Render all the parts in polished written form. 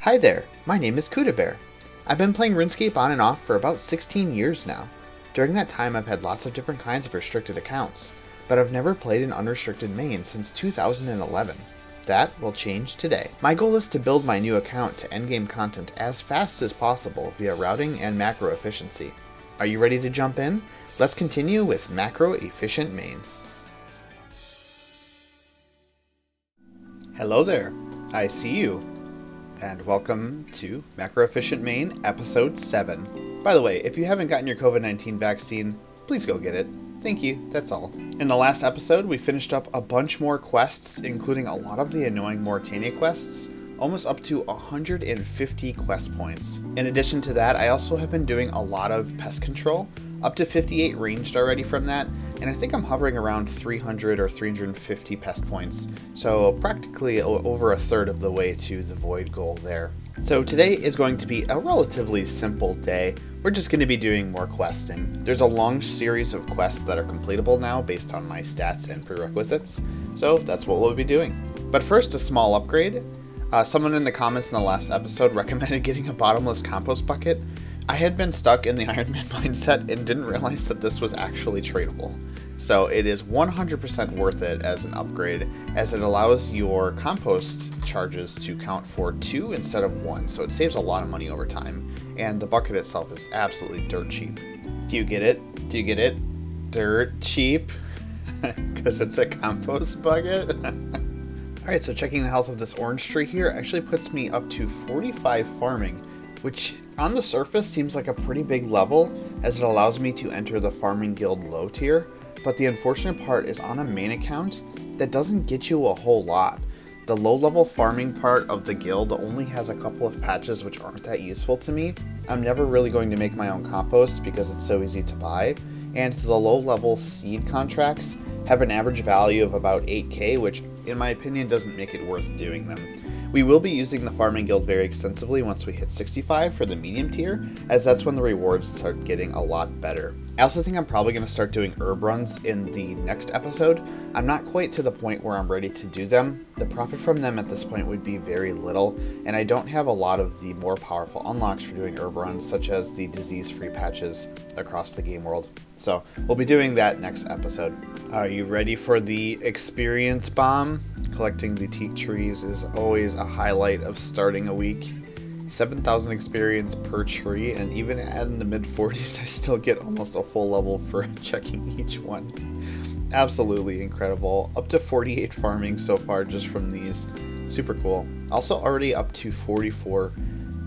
Hi there, my name is Cudabear. I've been playing RuneScape on and off for about 16 years now. During that time I've had lots of different kinds of restricted accounts, but I've never played an unrestricted main since 2011. That will change today. My goal is to build my new account to endgame content as fast as possible via routing and macro efficiency. Are you ready to jump in? Let's continue with Macroefficient main. Hello there, I see you. And welcome to Macroefficient main, episode 7. By the way, if you haven't gotten your COVID-19 vaccine, please go get it. Thank you, that's all. In the last episode, we finished up a bunch more quests, including a lot of the annoying Moritania quests, almost up to 150 quest points. In addition to that, I also have been doing a lot of pest control, up to 58 ranged already from that, and I think I'm hovering around 300 or 350 pest points, so practically over a third of the way to the void goal there. So today is going to be a relatively simple day. We're just going to be doing more questing. There's a long series of quests that are completable now based on my stats and prerequisites, so that's what we'll be doing. But first, a small upgrade. Someone in the comments in the last episode recommended getting a bottomless compost bucket. I had been stuck in the Iron Man mindset and didn't realize that this was actually tradable. So it is 100% worth it as an upgrade, as it allows your compost charges to count for 2 instead of 1, so it saves a lot of money over time. And the bucket itself is absolutely dirt cheap. Do you get it? Do you get it? Dirt cheap? Because it's a compost bucket? Alright, so checking the health of this orange tree here actually puts me up to 45 farming, which on the surface seems like a pretty big level, as it allows me to enter the farming guild low tier, but the unfortunate part is on a main account, that doesn't get you a whole lot. The low level farming part of the guild only has a couple of patches which aren't that useful to me. I'm never really going to make my own compost because it's so easy to buy, and the low level seed contracts have an average value of about 8k, which in my opinion doesn't make it worth doing them. We will be using the farming guild very extensively once we hit 65 for the medium tier, as that's when the rewards start getting a lot better. I also think I'm probably going to start doing herb runs in the next episode. I'm not quite to the point where I'm ready to do them. The profit from them at this point would be very little, and I don't have a lot of the more powerful unlocks for doing herb runs, such as the disease-free patches across the game world. So we'll be doing that next episode. Are you ready for the experience bomb? Collecting the teak trees is always a highlight of starting a week. 7,000 experience per tree, and even in the mid-40s I still get almost a full level for checking each one. Absolutely incredible. Up to 48 farming so far just from these. Super cool. Also already up to 44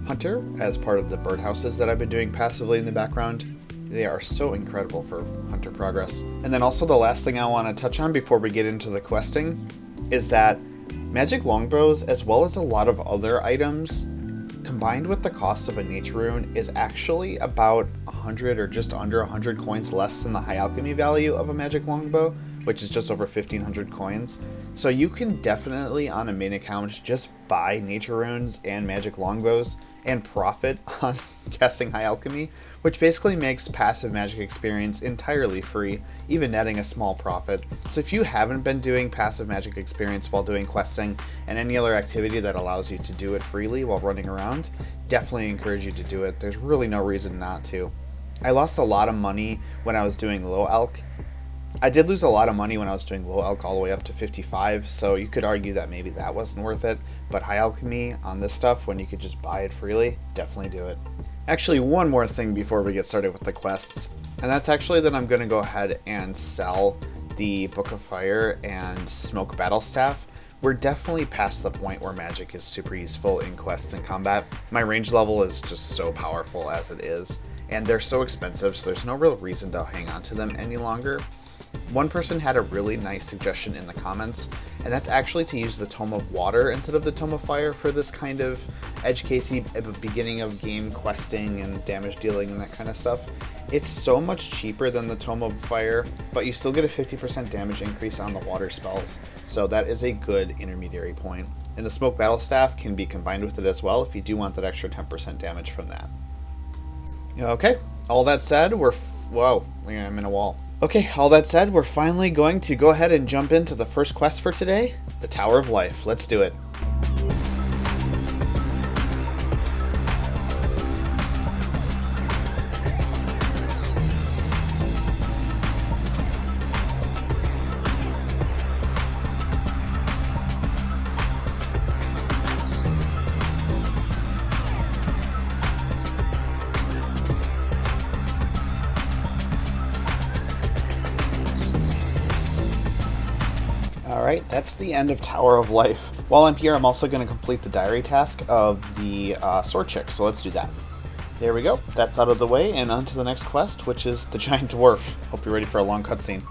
hunter as part of the birdhouses that I've been doing passively in the background. They are so incredible for hunter progress. And then also the last thing I want to touch on before we get into the questing is that magic longbows, as well as a lot of other items, combined with the cost of a nature rune, is actually about 100 or just under 100 coins less than the high alchemy value of a magic longbow, which is just over 1,500 coins. So you can definitely on a main account just buy nature runes and magic longbows and profit on casting high alchemy, which basically makes passive magic experience entirely free, even netting a small profit. So if you haven't been doing passive magic experience while doing questing and any other activity that allows you to do it freely while running around, definitely encourage you to do it. There's really no reason not to. I lost a lot of money when I was doing low alch. I did lose a lot of money when I was doing low alch all the way up to 55, so you could argue that maybe that wasn't worth it, but high alchemy on this stuff, when you could just buy it freely, definitely do it. Actually, one more thing before we get started with the quests, and that's actually that I'm going to go ahead and sell the Book of Fire and Smoke Battle Staff. We're definitely past the point where magic is super useful in quests and combat. My range level is just so powerful as it is, and they're so expensive, so there's no real reason to hang on to them any longer. One person had a really nice suggestion in the comments, and that's actually to use the Tome of Water instead of the Tome of Fire for this kind of edge casey beginning of game questing and damage dealing and that kind of stuff. It's so much cheaper than the Tome of Fire, but you still get a 50% damage increase on the water spells, so that is a good intermediary point. And the Smoke Battle Staff can be combined with it as well if you do want that extra 10% damage from that. Okay, all that said, whoa, I'm in a wall. Okay, all that said, we're finally going to go ahead and jump into the first quest for today, the Tower of Life. Let's do it. Alright, that's the end of Tower of Life. While I'm here, I'm also going to complete the diary task of the sword chick, so let's do that. There we go, that's out of the way, and on to the next quest, which is the giant dwarf. Hope you're ready for a long cutscene.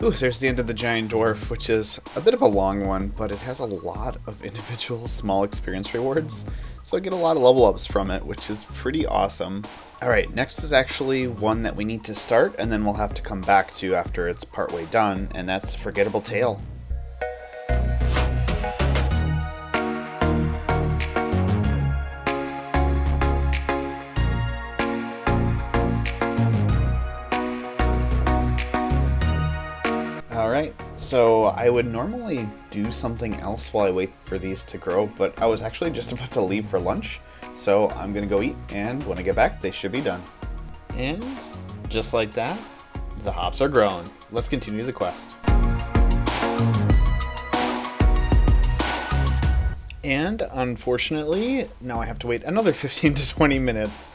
Ooh, there's the end of the giant dwarf, which is a bit of a long one, but it has a lot of individual small experience rewards, so I get a lot of level ups from it, which is pretty awesome. Alright, next is actually one that we need to start, and then we'll have to come back to after it's partway done, and that's Forgettable Tale. Alright, so I would normally do something else while I wait for these to grow, but I was actually just about to leave for lunch, so I'm gonna go eat, and when I get back, they should be done. And just like that, the hops are grown. Let's continue the quest. And unfortunately, now I have to wait another 15 to 20 minutes.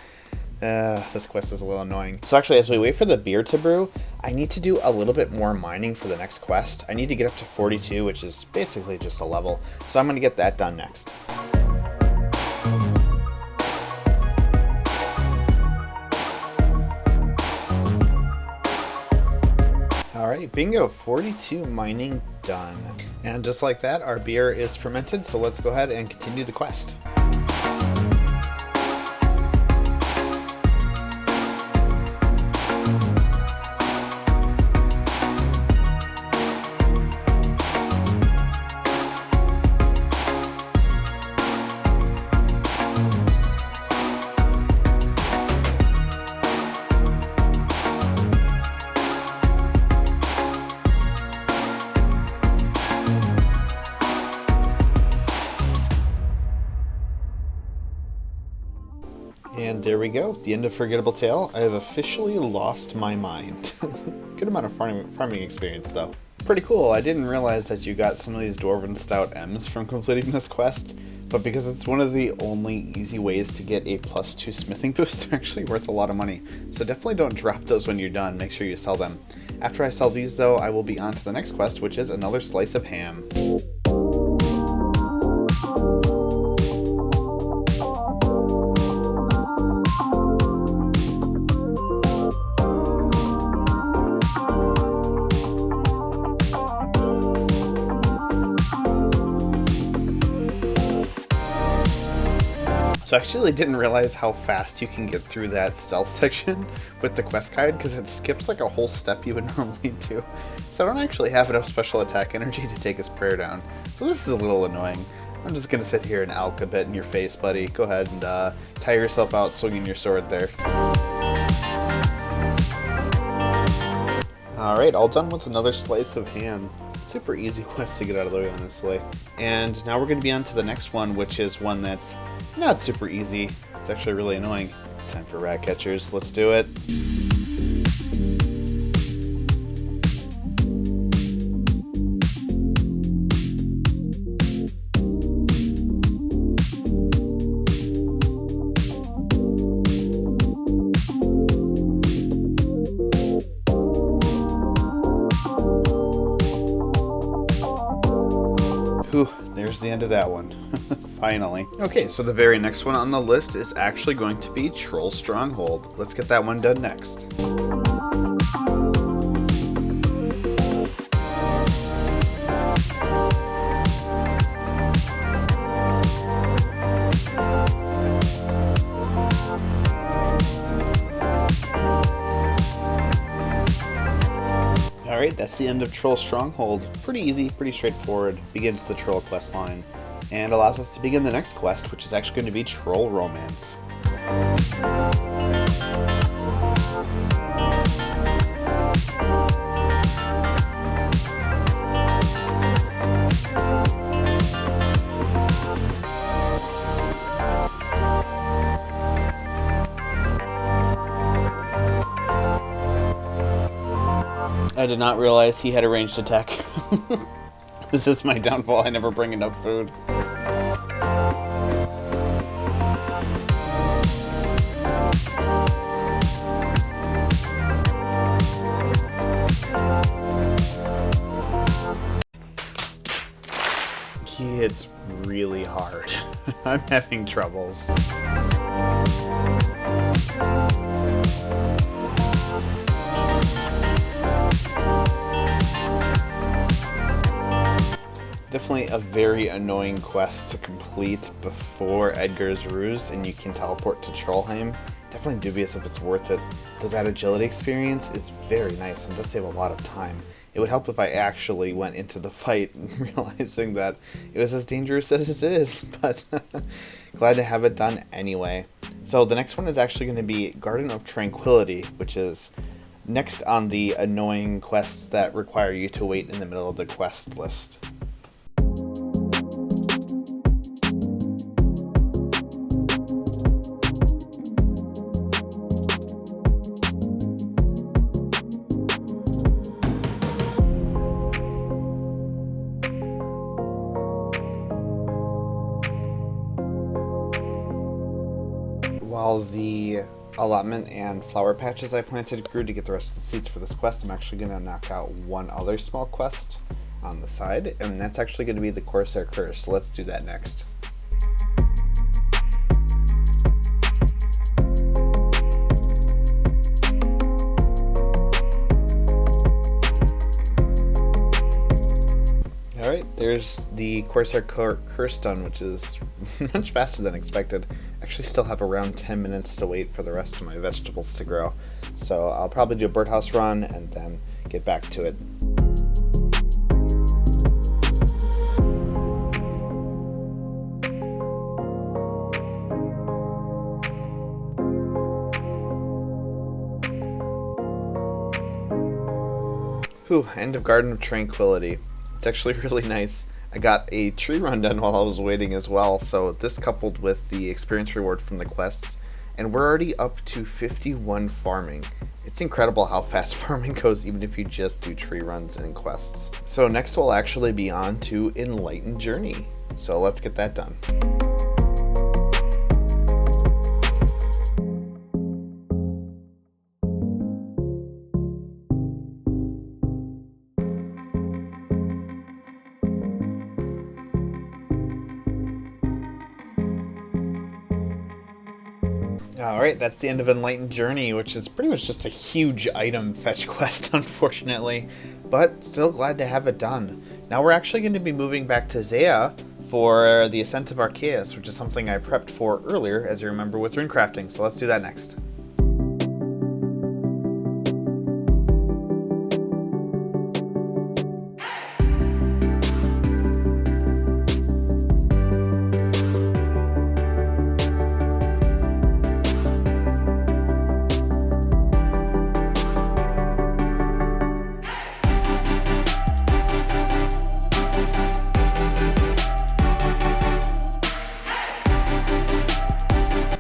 This quest is a little annoying. So actually, as we wait for the beer to brew, I need to do a little bit more mining for the next quest. I need to get up to 42, which is basically just a level. So I'm going to get that done next. Alright, bingo, 42 mining done. And just like that, our beer is fermented, so let's go ahead and continue the quest. And there we go, the end of Forgettable Tale. I have officially lost my mind. Good amount of farming experience, though. Pretty cool. I didn't realize that you got some of these Dwarven Stout M's from completing this quest, but because it's one of the only easy ways to get a +2 smithing boost, they're actually worth a lot of money. So definitely don't drop those when you're done. Make sure you sell them. After I sell these, though, I will be on to the next quest, which is another slice of ham. So I actually didn't realize how fast you can get through that stealth section with the quest guide, because it skips like a whole step you would normally do. So I don't actually have enough special attack energy to take his prayer down. So this is a little annoying. I'm just going to sit here and alch a bit in your face, buddy. Go ahead and tire yourself out swinging your sword there. Alright, all done with another slice of ham. Super easy quest to get out of the way, honestly. And now we're going to be on to the next one, which is one that's not super easy. It's actually really annoying. It's time for rat catchers. Let's do it. Whew, there's the end of that one. Finally. Okay, so the very next one on the list is actually going to be Troll Stronghold. Let's get that one done next. Alright, that's the end of Troll Stronghold. Pretty easy, pretty straightforward. Begins the Troll quest line, and allows us to begin the next quest, which is actually going to be Troll Romance. I did not realize he had a ranged attack. This is my downfall. I never bring enough food. He hits really hard. I'm having troubles. Definitely a very annoying quest to complete before Edgar's Ruse, and you can teleport to Trollheim. Definitely dubious if it's worth it. Does that agility experience is very nice and does save a lot of time. It would help if I actually went into the fight realizing that it was as dangerous as it is, but glad to have it done anyway. So the next one is actually going to be Garden of Tranquility, which is next on the annoying quests that require you to wait in the middle of the quest list. While the allotment and flower patches I planted grew to get the rest of the seeds for this quest, I'm actually going to knock out one other small quest on the side, and that's actually going to be the Corsair Curse. So let's do that next. Alright, there's the Corsair Curse done, which is much faster than expected. Actually still have around 10 minutes to wait for the rest of my vegetables to grow. So I'll probably do a birdhouse run and then get back to it. Whew, end of Garden of Tranquility. It's actually really nice. I got a tree run done while I was waiting as well, so this coupled with the experience reward from the quests, and we're already up to 51 farming. It's incredible how fast farming goes even if you just do tree runs and quests. So next we'll actually be on to Enlightened Journey. So let's get that done. Alright, that's the end of Enlightened Journey, which is pretty much just a huge item fetch quest, unfortunately, but still glad to have it done. Now we're actually going to be moving back to Zeah for the Ascent of Arceus, which is something I prepped for earlier, as you remember, with runecrafting, so let's do that next.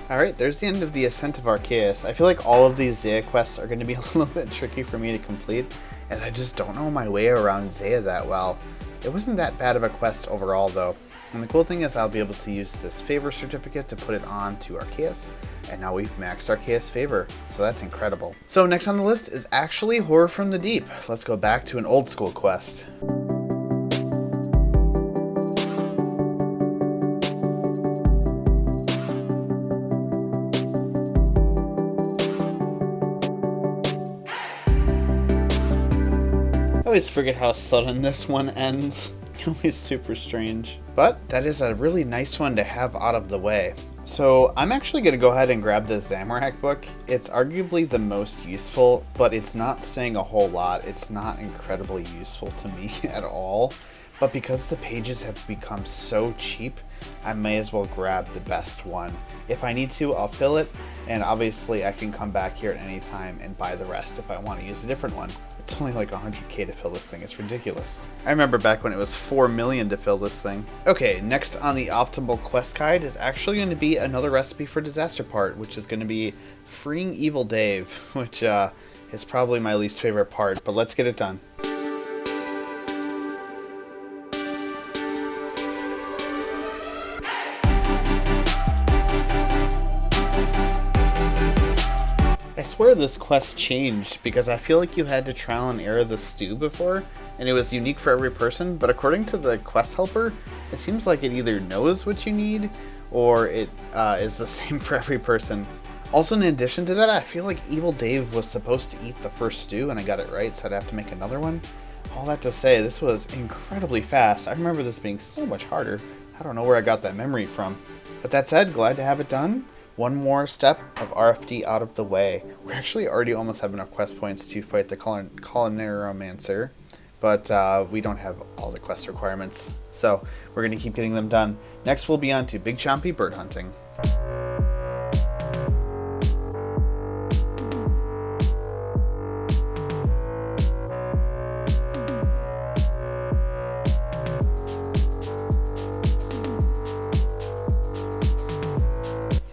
Alright, there's the end of the Ascent of Arceus. I feel like all of these Zeah quests are going to be a little bit tricky for me to complete, as I just don't know my way around Zeah that well. It wasn't that bad of a quest overall though, and the cool thing is I'll be able to use this favor certificate to put it on to Arceus, and now we've maxed Arceus favor, so that's incredible. So next on the list is actually Horror from the Deep. Let's go back to an old school quest. I always forget how sudden this one ends. Always super strange. But that is a really nice one to have out of the way. So I'm actually going to go ahead and grab the Zamorak book. It's arguably the most useful, but it's not saying a whole lot. It's not incredibly useful to me at all. But because the pages have become so cheap, I may as well grab the best one. If I need to, I'll fill it, and obviously I can come back here at any time and buy the rest if I want to use a different one. It's only like 100k to fill this thing, it's ridiculous. I remember back when it was 4 million to fill this thing. Okay, next on the Optimal Quest Guide is actually going to be another recipe for Disaster Part, which is going to be Freeing Evil Dave, which is probably my least favorite part, but let's get it done. I swear this quest changed because I feel like you had to trial and error the stew before, and it was unique for every person, but according to the quest helper, it seems like it either knows what you need or it is the same for every person. Also, in addition to that, I feel like Evil Dave was supposed to eat the first stew and I got it right, so I'd have to make another one. All that to say, this was incredibly fast. I remember this being so much harder. I don't know where I got that memory from. But that said, glad to have it done. One more step of R.F.D out of the way. We actually already almost have enough quest points to fight the Culinary-romancer, but we don't have all the quest requirements, so we're going to keep getting them done. Next we'll be on to Big Chompy bird hunting.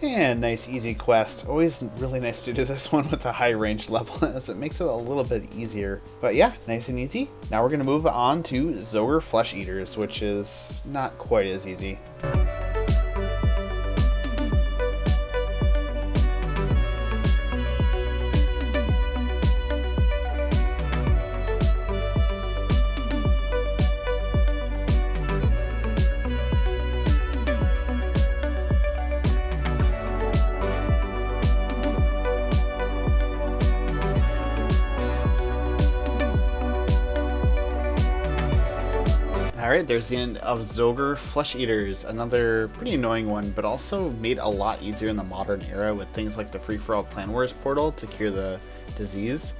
And nice easy quest. Always really nice to do this one with a high range level as it makes it a little bit easier. But yeah, nice and easy. Now we're going to move on to Zogre Flesh Eaters, which is not quite as easy. Alright, there's the end of Zogre Flesh Eaters, another pretty annoying one, but also made a lot easier in the modern era with things like the Free-for-All Clan Wars portal to cure the disease.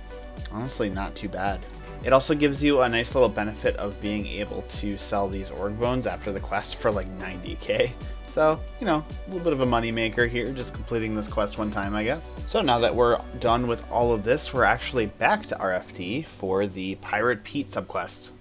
Honestly, not too bad. It also gives you a nice little benefit of being able to sell these org bones after the quest for like 90k. So, you know, a little bit of a money maker here, just completing this quest one time, I guess. So now that we're done with all of this, we're actually back to R.F.D for the Pirate Pete subquest.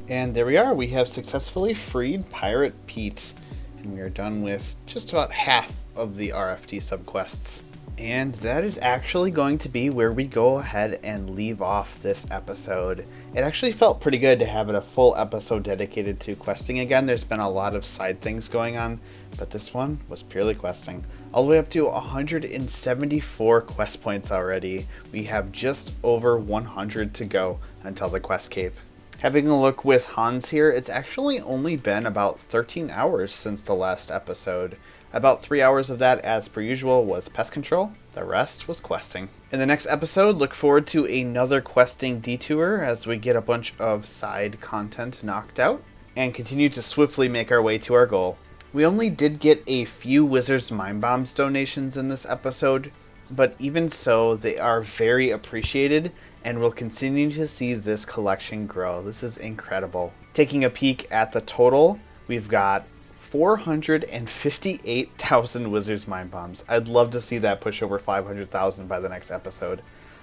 And there we are, we have successfully freed Pirate Pete, and we are done with just about half of the R.F.D subquests. And that is actually going to be where we go ahead and leave off this episode. It actually felt pretty good to have it a full episode dedicated to questing again. There's been a lot of side things going on, but this one was purely questing. All the way up to 174 quest points already. We have just over 100 to go until the quest cape. Having a look with Hans here, it's actually only been about 13 hours since the last episode. About 3 hours of that, as per usual, was pest control. The rest was questing. In the next episode, look forward to another questing detour as we get a bunch of side content knocked out and continue to swiftly make our way to our goal. We only did get a few Wizards Mind Bombs donations in this episode, but even so, they are very appreciated, and we'll continue to see this collection grow. This is incredible. Taking a peek at the total, we've got 458,000 Wizards Mind Bombs. I'd love to see that push over 500,000 by the next episode.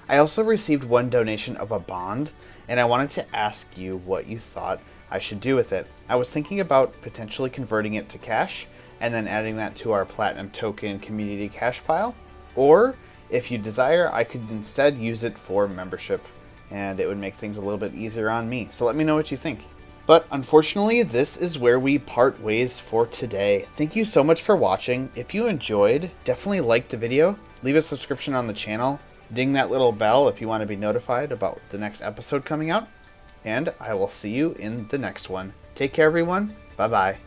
I also received one donation of a bond, and I wanted to ask you what you thought I should do with it. I was thinking about potentially converting it to cash, and then adding that to our Platinum Token community cash pile, or if you desire, I could instead use it for membership, and it would make things a little bit easier on me. So let me know what you think. But unfortunately, this is where we part ways for today. Thank you so much for watching. If you enjoyed, definitely like the video, leave a subscription on the channel, ding that little bell if you want to be notified about the next episode coming out, and I will see you in the next one. Take care, everyone. Bye-bye.